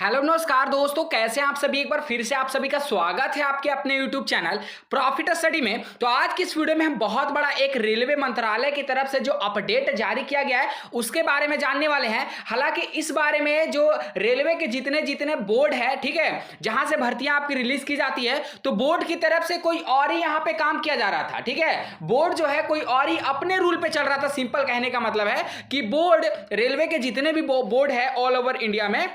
Hello नमस्कार दोस्तों, कैसे हैं आप सभी। एक बार फिर से आप सभी का स्वागत है आपके अपने YouTube चैनल प्रॉफिट स्टडी में। तो आज की इस वीडियो में हम बहुत बड़ा एक रेलवे मंत्रालय की तरफ से जो अपडेट जारी किया गया है उसके बारे में जानने वाले हैं। हालांकि इस बारे में जो रेलवे के जितने जितने बोर्ड है, ठीक है, जहां से भर्तियां आपकी रिलीज की जाती है, तो बोर्ड की तरफ से कोई और ही यहां पे काम किया जा रहा था। ठीक है, बोर्ड जो है कोई और ही अपने रूल पे चल रहा था। सिंपल कहने का मतलब है कि बोर्ड, रेलवे के जितने भी बोर्ड है ऑल ओवर इंडिया में,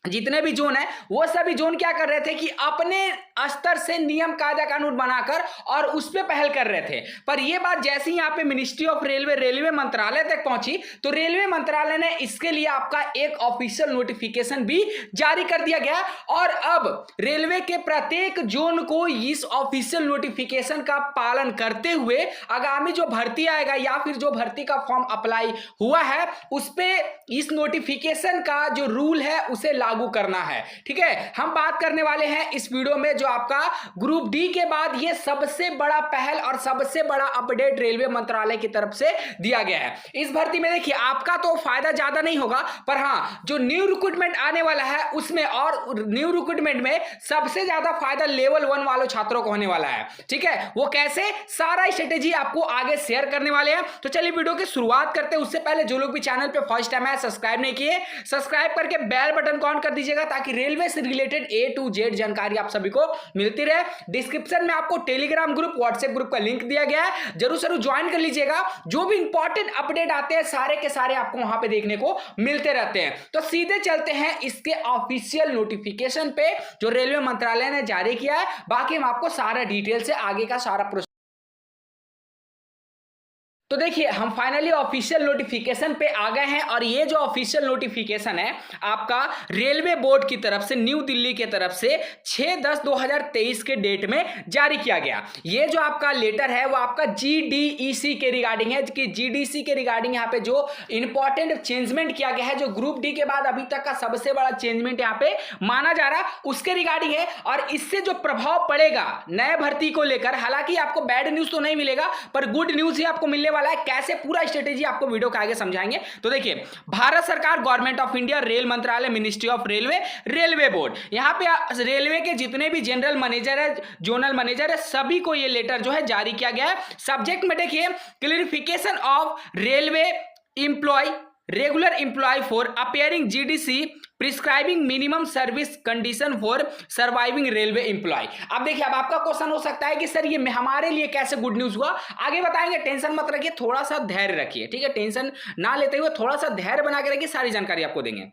जितने भी जोन है वो सभी जोन क्या कर रहे थे कि अपने स्तर से नियम कायदा कानून बनाकर और उस पे पहल कर रहे थे। पर ये बात जैसे ही यहाँ पे मिनिस्ट्री ऑफ रेलवे मंत्रालय तक पहुंची तो रेलवे मंत्रालय ने इसके लिए आपका एक ऑफिशियल नोटिफिकेशन भी जारी कर दिया गया और अब रेलवे के प्रत्येक जोन को इस ऑफिशियल नोटिफिकेशन का पालन करते हुए आगामी जो भर्ती आएगा या फिर जो भर्ती का फॉर्म अप्लाई हुआ है उस पे इस नोटिफिकेशन का जो रूल है उसे लागू करना है। ठीक है, हम बात करने वाले हैं इस वीडियो में जो आपका ग्रुप डी के बाद ये सबसे बड़ा पहल और सबसे बड़ा अपडेट रेलवे मंत्रालय की तरफ से दिया गया है। इस भर्ती में देखिए आपका तो फायदा ज्यादा नहीं होगा, पर हां जो न्यू रिक्रूटमेंट आने वाला है उसमें, और न्यू रिक्रूटमेंट में सबसे ज्यादा फायदा लेवल 1 वालों छात्रों को होने वाला है। ठीक है, वो कैसे, सारा स्ट्रेटेजी आपको आगे शेयर करने वाले हैं। तो चलिए वीडियो की शुरुआत करते हैं। उससे पहले जो लोग भी चैनल पे फर्स्ट टाइम है सब्सक्राइब नहीं किए, सब्सक्राइब करके बेल बटन को ऑन कर दीजिएगा ताकि रेलवे से रिलेटेड A to Z जानकारी आप सभी को मिलती रहे। डिस्क्रिप्शन में आपको टेलीग्राम ग्रुप, व्हाट्सएप ग्रुप का लिंक दिया गया है, जरूर जरूर ज्वाइन कर लीजिएगा। जो भी इंपॉर्टेंट अपडेट आते हैं सारे के सारे आपको वहां पे देखने को मिलते रहते हैं। तो सीधे चलते हैं इसके ऑफिशियल नोटिफिकेशन पे जो रेलवे मंत्रालय ने जारी किया है। बाकी हम आपको सारा डिटेल से आगे का सारा प्रोसेस। तो देखिए हम फाइनली ऑफिशियल नोटिफिकेशन पे आ गए हैं और ये जो ऑफिशियल नोटिफिकेशन है आपका रेलवे बोर्ड की तरफ से, न्यू दिल्ली की तरफ से 6/10/2023 के डेट में जारी किया गया। ये जो आपका लेटर है वो आपका GDEC के रिगार्डिंग है कि GDC के रिगार्डिंग यहाँ पे जो इंपॉर्टेंट चेंजमेंट किया गया है, जो ग्रुप डी के बाद अभी तक का सबसे बड़ा चेंजमेंट यहाँ पे माना जा रहा उसके रिगार्डिंग है। और इससे जो प्रभाव पड़ेगा नए भर्ती को लेकर, हालांकि आपको बैड न्यूज तो नहीं मिलेगा पर गुड न्यूज ही आपको मिलने वाला है। कैसे, पूरा स्ट्रेटेजी आपको वीडियो के आगे समझाएंगे। तो देखिए भारत सरकार, गवर्नमेंट ऑफ इंडिया, रेल मंत्रालय, मिनिस्ट्री ऑफ रेलवे बोर्ड, यहां पे रेलवे के जितने भी जनरल मैनेजर है, जोनल मैनेजर है, सभी को ये लेटर जो है जारी किया गया है। सब्जेक्ट में देखिए clarification of railway employee, regular employee for appearing GDC prescribing minimum service condition for surviving railway employee. अब देखिए अब आपका क्वेश्चन हो सकता है कि सर ये हमारे लिए कैसे गुड न्यूज हुआ, आगे बताएंगे, टेंशन मत रखिए, थोड़ा सा धैर्य रखिए। ठीक है, टेंशन ना लेते हुए थोड़ा सा धैर्य बना के रखिए, सारी जानकारी आपको देंगे।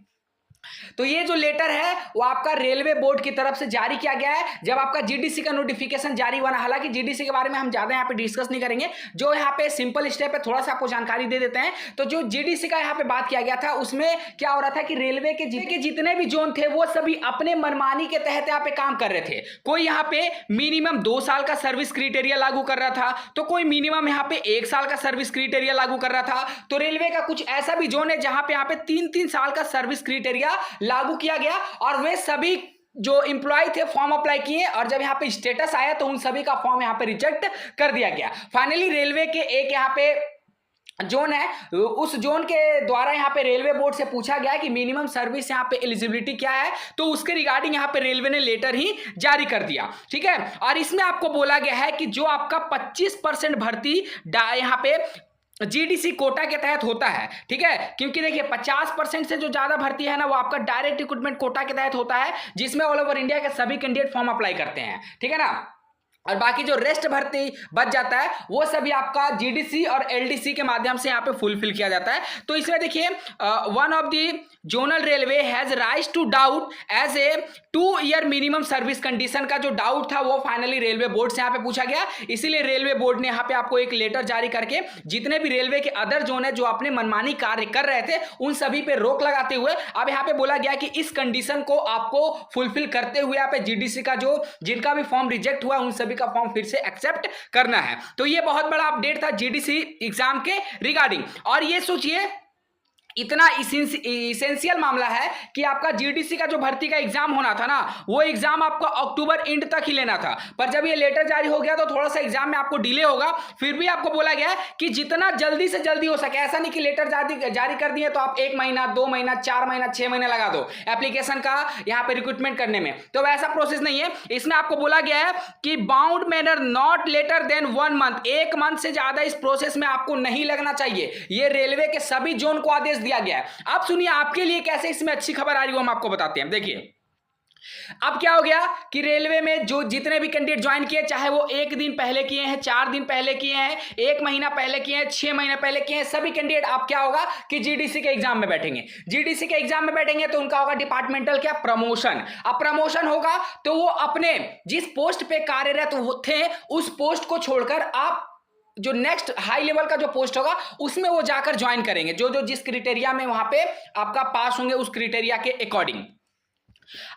तो ये जो लेटर है वो आपका रेलवे बोर्ड की तरफ से जारी किया गया है जब आपका GDC का नोटिफिकेशन जारी हुआ ना। हालांकि GDC के बारे में हम ज्यादा यहाँ पे डिस्कस नहीं करेंगे, जो यहाँ पे सिंपल स्टेप है थोड़ा सा आपको जानकारी दे देते हैं। तो जो GDC का यहाँ पे बात किया गया था उसमें क्या हो रहा था कि रेलवे के जितने भी जोन थे वो सभी अपने मनमानी के तहत यहाँ पे काम कर रहे थे। कोई यहाँ पे मिनिमम 2 साल का सर्विस क्राइटेरिया लागू कर रहा था, तो कोई मिनिमम यहाँ पे 1 साल का सर्विस क्राइटेरिया लागू कर रहा था। तो रेलवे का कुछ ऐसा भी जोन है जहां पे यहाँ पे 3-3 साल का सर्विस क्राइटेरिया लागू किया गया और वे सभी जो एम्प्लॉय थे फॉर्म अप्लाई किए और जब यहां पे स्टेटस आया तो उन सभी का फॉर्म यहां पे रिजेक्ट कर दिया गया। फाइनली रेलवे के एक यहां पे जोन है, उस जोन के द्वारा यहाँ पे रेलवे बोर्ड से पूछा गया कि मिनिमम सर्विस यहाँ पे एलिजिबिलिटी क्या है, तो उसके रिगार्डिंग यहाँ पे रेलवे ने लेटर ही जारी कर दिया। ठीक है, और इसमें आपको बोला गया है कि जो आपका 25% भर्ती यहाँ पे GDC कोटा के तहत होता है। ठीक है, क्योंकि देखिए 50% से जो ज्यादा भर्ती है ना वो आपका डायरेक्ट रिक्रूटमेंट कोटा के तहत होता है, जिसमें ऑल ओवर इंडिया के सभी कैंडिडेट फॉर्म अप्लाई करते हैं। ठीक है ना, और बाकी जो रेस्ट भर्ती बच जाता है वो सभी आपका GDC और LDC के माध्यम से यहाँ पे फुलफिल किया जाता है। तो इसमें देखिए one of the zonal railway has raise to doubt as a 2 year minimum service condition का जो डाउट था वो फाइनली रेलवे बोर्ड से यहाँ पे पूछा गया। इसीलिए रेलवे बोर्ड ने यहाँ पे आपको एक लेटर जारी करके जितने भी रेलवे के अदर जोन है जो अपने मनमानी कार्य कर रहे थे उन सभी पे रोक लगाते हुए अब यहाँ पे बोला गया कि इस कंडीशन को आपको फुलफिल करते हुए यहाँ पे GDC का जो जिनका भी फॉर्म रिजेक्ट हुआ उन सभी का फॉर्म फिर से एक्सेप्ट करना है। तो ये बहुत बड़ा अपडेट था GDC एग्जाम के रिगार्डिंग। और ये सोचिए इतना इसेंशियल मामला है कि आपका जीडीसी का जो भर्ती का एग्जाम होना था ना, वो एग्जाम आपका अक्टूबर एंड तक ही लेना था, पर जब ये लेटर जारी हो गया तो थोड़ा सा एग्जाम में आपको डिले होगा। फिर भी आपको बोला गया है कि जितना जल्दी से जल्दी हो सके, ऐसा नहीं कि लेटर जारी कर दिए तो आप 1 महीना 2 महीना 4 महीना 6 महीने लगा दो एप्लीकेशन का यहाँ पे रिक्रूटमेंट करने में, तो वैसा प्रोसेस नहीं है। इसमें आपको बोला गया है कि bound manner not later than 1 month, 1 month से ज्यादा इस प्रोसेस में आपको नहीं लगना चाहिए। ये रेलवे के सभी जोन को आदेश दिया गया है। अब सुनिए आपके लिए कैसे इसमें अच्छी खबर आ रही है, हम आपको बताते हैं। देखिए अब क्या हो गया कि रेलवे में जो जितने भी कैंडिडेट ज्वाइन किए, चाहे वो 1 दिन पहले किए हैं, 4 दिन पहले किए हैं, 1 महीना पहले किए हैं, 6 महीने पहले किए हैं, सभी कैंडिडेट आप क्या होगा कि जीडीसी के एग्जाम में बैठेंगे। जीडीसी के एग्जाम में बैठेंगे तो उनका होगा डिपार्टमेंटल क्या, प्रमोशन। अब प्रमोशन होगा तो वो अपने जिस पोस्ट पे कार्यरत थे उस पोस्ट को छोड़कर आप जो नेक्स्ट हाई लेवल का जो पोस्ट होगा उसमें वो जाकर ज्वाइन करेंगे, जो जो जिस क्राइटेरिया में वहां पे आपका पास होंगे उस क्राइटेरिया के अकॉर्डिंग।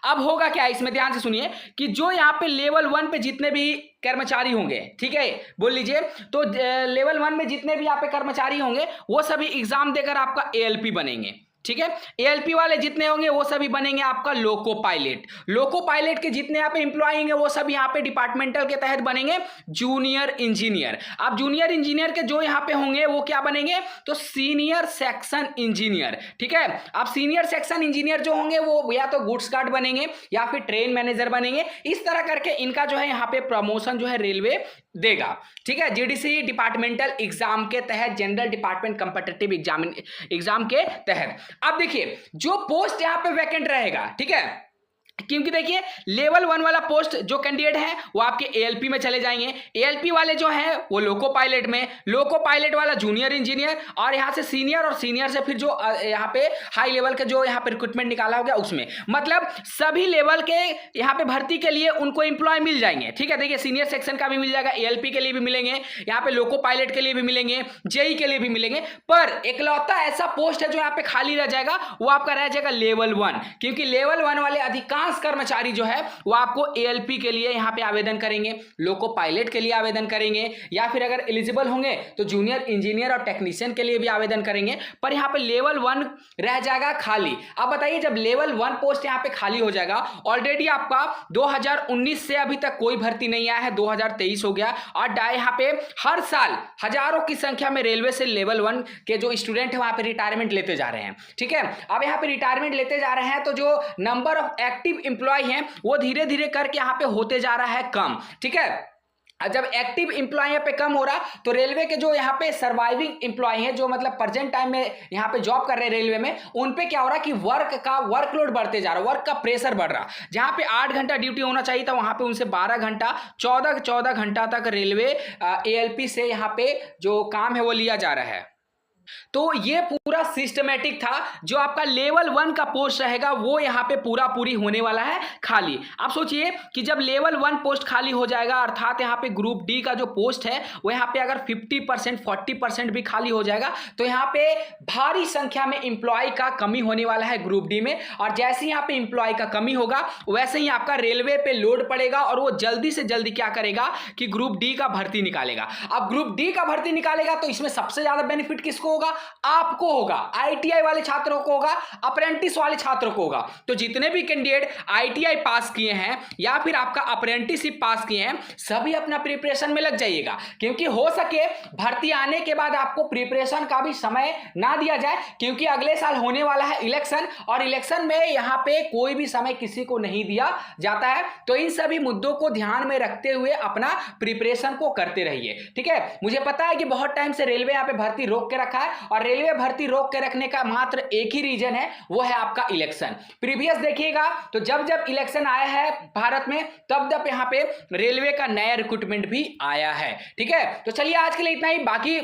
अब होगा क्या, इसमें ध्यान से सुनिए कि जो यहाँ पे लेवल 1 पे जितने भी कर्मचारी होंगे, ठीक है, बोल लीजिए, तो लेवल 1 में जितने भी यहाँ पे कर्मचारी होंगे वो सभी एग्जाम देकर आपका एएलपी बनेंगे। ठीक है, एएलपी वाले जितने होंगे वो सभी बनेंगे आपका लोको पायलट। लोको पायलट के जितने यहाँ पे इंप्लॉय होंगे वो सब यहाँ पे डिपार्टमेंटल के तहत बनेंगे जूनियर इंजीनियर। अब जूनियर इंजीनियर के जो यहाँ पे होंगे वो क्या बनेंगे, तो सीनियर सेक्शन इंजीनियर। ठीक है, अब सीनियर सेक्शन इंजीनियर जो होंगे वो या तो गुड्स गार्ड बनेंगे या फिर ट्रेन मैनेजर बनेंगे। इस तरह करके इनका जो है यहाँ पे प्रमोशन जो है रेलवे देगा। ठीक है, जीडीसी डिपार्टमेंटल एग्जाम के तहत, जनरल डिपार्टमेंट कॉम्पिटिटिव एग्जाम के तहत। अब देखिए जो पोस्ट यहां पे वैकेंट रहेगा, ठीक है, क्योंकि देखिए लेवल 1 वाला पोस्ट जो कैंडिडेट है वो आपके एएलपी में चले जाएंगे, एएलपी वाले जो है वो लोको पायलट में, लोको पायलट वाला जूनियर इंजीनियर, और यहां से सीनियर, और सीनियर से फिर जो यहां पे हाई लेवल के जो यहां पे रिक्रूटमेंट निकाला हो गया उसमें, मतलब सभी लेवल के यहां पे भर्ती के लिए उनको एम्प्लॉय मिल जाएंगे। ठीक है, देखिए सीनियर सेक्शन का भी मिल जाएगा, एएलपी के लिए भी मिलेंगे, यहाँ पे लोको पायलट के लिए भी मिलेंगे, जेई के लिए भी मिलेंगे, पर एकलौता ऐसा पोस्ट है जो यहाँ पे खाली रह जाएगा वो आपका रह जाएगा लेवल 1, क्योंकि लेवल 1 वाले अधिकांश कर्मचारी जो है वो आपको एएलपी के लिए यहां पे आवेदन करेंगे, लोको पायलट के लिए आवेदन करेंगे, या फिर अगर एलिजिबल होंगे तो जूनियर इंजीनियर और टेक्नीशियन के लिए भी आवेदन करेंगे, पर यहां पे लेवल 1 रह जाएगा खाली। अब बताइए जब लेवल 1 पोस्ट यहां पे खाली हो जाएगा, ऑलरेडी आपका 2019 से अभी तक कोई भर्ती नहीं आया है, 2023 हो गया, और यहां पे हर साल हजारों की संख्या में रेलवे से लेवल 1 के जो स्टूडेंट है वहां पे रिटायरमेंट लेते जा रहे हैं। ठीक है, अब यहां पे रिटायरमेंट लेते जा रहे हैं तो जो नंबर ऑफ एक्टिव एम्प्लॉय हैं वो धीरे धीरे करके यहां पे होते जा रहा है कम। ठीक है, जब एक्टिव एम्प्लॉय पे कम हो रहा तो रेलवे के जो यहाँ पे सर्वाइविंग एम्प्लॉय हैं, जो मतलब प्रेजेंट टाइम में यहाँ पे जॉब कर रहे हैं रेलवे में, उन पे क्या हो रहा कि वर्कलोड बढ़ते जा रहा, वर्क का प्रेशर बढ़ रहा। जहाँ पे 8 घंटा ड्यूटी होना चाहिए था वहां पे उनसे 12 घंटा 14 घंटा तक रेलवे एएलपी से यहाँ पे जो काम है वो लिया जा रहा है। तो ये पूरा सिस्टमेटिक था, जो आपका लेवल 1 का पोस्ट रहेगा वो यहां पे पूरी होने वाला है खाली। आप सोचिए कि जब लेवल 1 पोस्ट खाली हो जाएगा, अर्थात यहां पे ग्रुप डी का जो पोस्ट है वो यहां पे अगर 50% 40% भी खाली हो जाएगा तो यहां पे भारी संख्या में इंप्लॉय का कमी होने वाला है ग्रुप डी में, और जैसे यहां पे इंप्लॉय का कमी होगा वैसे ही आपका रेलवे पे लोड पड़ेगा और वो जल्दी से जल्दी क्या करेगा कि ग्रुप डी का भर्ती निकालेगा। अब ग्रुप डी का भर्ती निकालेगा तो इसमें सबसे ज्यादा बेनिफिट किसको होगा, आपको होगा, आईटीआई वाले छात्रों को होगा, अप्रेंटिस वाले छात्रों को होगा। तो जितने भी कैंडिडेट आईटीआई पास किए हैं या फिर आपका अप्रेंटिसशिप पास किए हैं, सभी अपना प्रिपरेशन में लग जाइएगा, क्योंकि हो सके भर्ती आने के बाद आपको प्रिपरेशन का भी समय ना दिया जाए, क्योंकि अगले साल होने वाला है इलेक्शन, और इलेक्शन में यहां पे कोई भी समय किसी को नहीं दिया जाता है। तो इन सभी मुद्दों को ध्यान में रखते हुए अपना प्रिपरेशन को करते रहिए। ठीक है, मुझे पता है कि बहुत टाइम से रेलवे यहां पे भर्ती रोक के रखा है, और रेलवे भर्ती रोक के रखने का मात्र एक ही रीजन है, वो है आपका इलेक्शन। प्रीवियस देखिएगा तो जब जब इलेक्शन आया है भारत में तब तब यहां पे रेलवे का नया रिक्रूटमेंट भी आया है। ठीक है, तो चलिए आज के लिए इतना ही। बाकी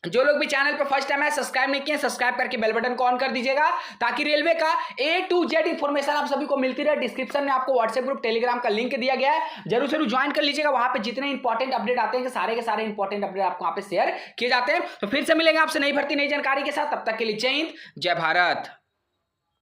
जो लोग भी चैनल पे फर्स्ट टाइम है सब्सक्राइब नहीं किए, सब्सक्राइब करके बेल बटन को ऑन कर दीजिएगा, ताकि रेलवे का A to Z इंफॉर्मेशन आप सभी को मिलती रहे। डिस्क्रिप्शन में आपको व्हाट्सएप ग्रुप टेलीग्राम का लिंक दिया गया है, जरूर जरूर ज्वाइन कर लीजिएगा। वहां पे जितने इंपॉर्टेंट अपडेट आते हैं सारे के सारे इंपॉर्टेंट अपडेट आपको वहां पे शेयर किए जाते हैं। तो फिर से मिलेंगे आपसे नई भर्ती नई जानकारी के साथ, तब तक के लिए जय हिंद जय भारत।